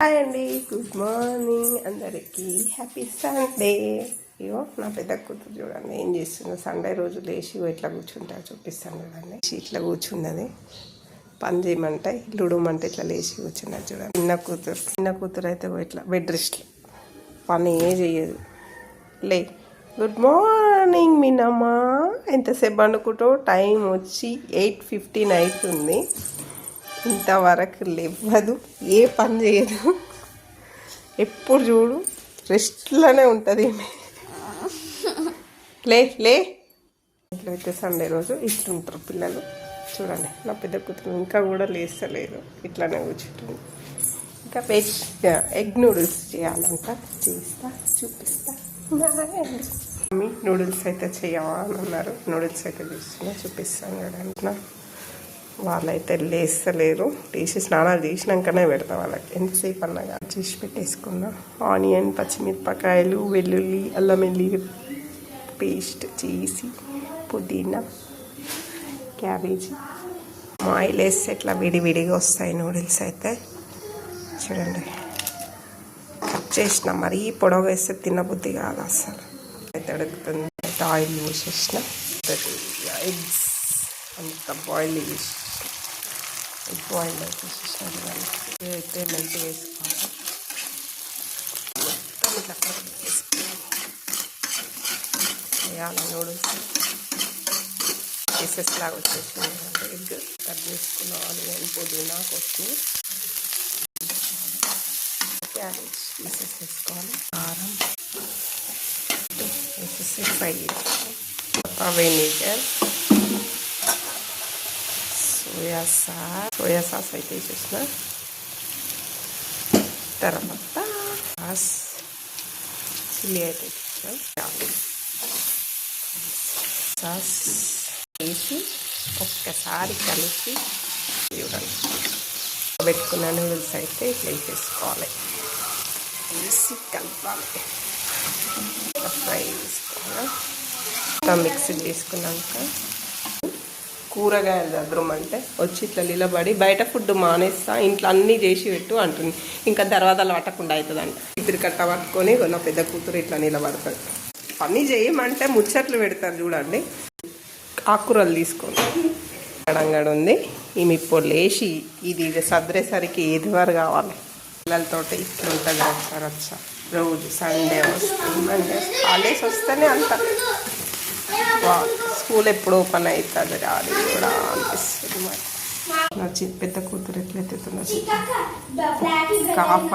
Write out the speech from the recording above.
Hi అండి, good morning అందరికీ. Happy Sunday. ఇగో నా పెద్ద కూతురు చూడండి ఏం చేస్తుందో. సండే రోజు లేచి ఇట్లా కూర్చుంటా చూపిస్తాను చూడండి. ఇట్లా కూర్చున్నది పని చేయమంటే లుడమంటే ఇట్లా లేచి కూర్చున్నది చూడండి. చిన్న కూతురు అయితే ఇట్లా బెడ్ రెస్ట్ పని ఏ చెయ్యదు. లే గుడ్ మార్నింగ్ మీనమ్మా. ఎంతసేపు అనుకుంటూ టైం వచ్చి 8:15 అవుతుంది. ఇంతవరకు లేవదు, ఏ పని చేయదు, ఎప్పుడు చూడు రెస్ట్లోనే ఉంటుంది. లే లే ఇట్లయితే సండే రోజు ఇట్లుంటారు పిల్లలు చూడండి. నా పెద్ద కూతురు ఇంకా కూడా లేస్తలేదు, ఇట్లానే కూర్చుంటుంది. ఇంకా ఎగ్ నూడిల్స్ చేయాలంట, చేస్తా చూపిస్తా. మమ్మీ నూడిల్స్ అయితే చేయవా అని అన్నారు. నూడిల్స్ అయితే చేస్తున్నా, చూపిస్తాను చూడండి. వాళ్ళైతే లేస్తలేరు, తీసి స్నానాలు చేసినాకనే పెడతా వాళ్ళకి. ఎంతసేపు అన్నగా చేసి పెట్టేసుకున్నా. ఆనియన్, పచ్చిమిరపకాయలు, వెల్లుల్లి, అల్లం వెల్లుల్లి పేస్ట్ చేసి, పుదీనా, క్యాబేజీ, ఆయిల్ వేస్తే ఇట్లా విడివిడిగా వస్తాయి నూడిల్స్ అయితే చూడండి. కట్ చేసిన మరీ పొడవు వేస్తే తినబుద్ధి కాదు అసలు. అయితే అడుగుతుంది. అయితే ఆయిల్ పోసేసిన, ఎగ్స్ అంత బాయిల్ చేసి బాయిల్ అయిపోసేసాను. అయితే మెల్ట్ వేసుకోవాలి. మొత్తం ఇట్లా వేయాలి. నూడిల్స్ పీసెస్ లాగా వచ్చేసింది. ఎగ్ కట్ చేసుకున్న ఆనియన్, పుదీనా, కొత్తిమీర, క్యాబేజ్ పీసెస్ వేసుకోవాలి. కారం వేసేసి ఫ్రై చేసుకోవాలి. వెనిగర్, సోయా సాస్ అయితే వేసేసిన తర్వాత చిల్లీ అయితే సాస్ వేసి ఒక్కసారి కలిపి చూడండి. పెట్టుకున్న నూడిల్స్ అయితే ఇట్లా వేసేసుకోవాలి. వేసి కలపాలి, ఫ్రై చేసుకోవాలి. మిక్సీ చేసుకున్నాక కూరగాయలు దగ్గరమంటే వచ్చి ఇట్లా నిలబడి బయట ఫుడ్ మానేస్తా, ఇంట్లో అన్నీ చేసి పెట్టు అంటుంది. ఇంకా తర్వాత పట్టకుండా అవుతుందంట. ఇద్దరు కట్ట పట్టుకొని నా పెద్ద కూతురు ఇట్లా నిలబడతాడు. పని చేయమంటే ముచ్చట్లు పెడతారు చూడండి. ఆకుకూరలు తీసుకొని గడంగడ ఉంది. ఈమె ఇప్పుడు లేచి ఇది సర్దేసరికి ఎదువారు కావాలి. పిల్లలతోటి ఇట్లా ఉంటుంది వచ్చా రోజు. సండే వస్తుంది, మండే హాలిడేస్ వస్తేనే అంత స్కూల్ ఎప్పుడు ఓపెన్ అవుతుంది రాదు కూడా అనిపిస్తుంది. మరి నా పెద్ద కూతురు ఎట్లయితే కాఫ్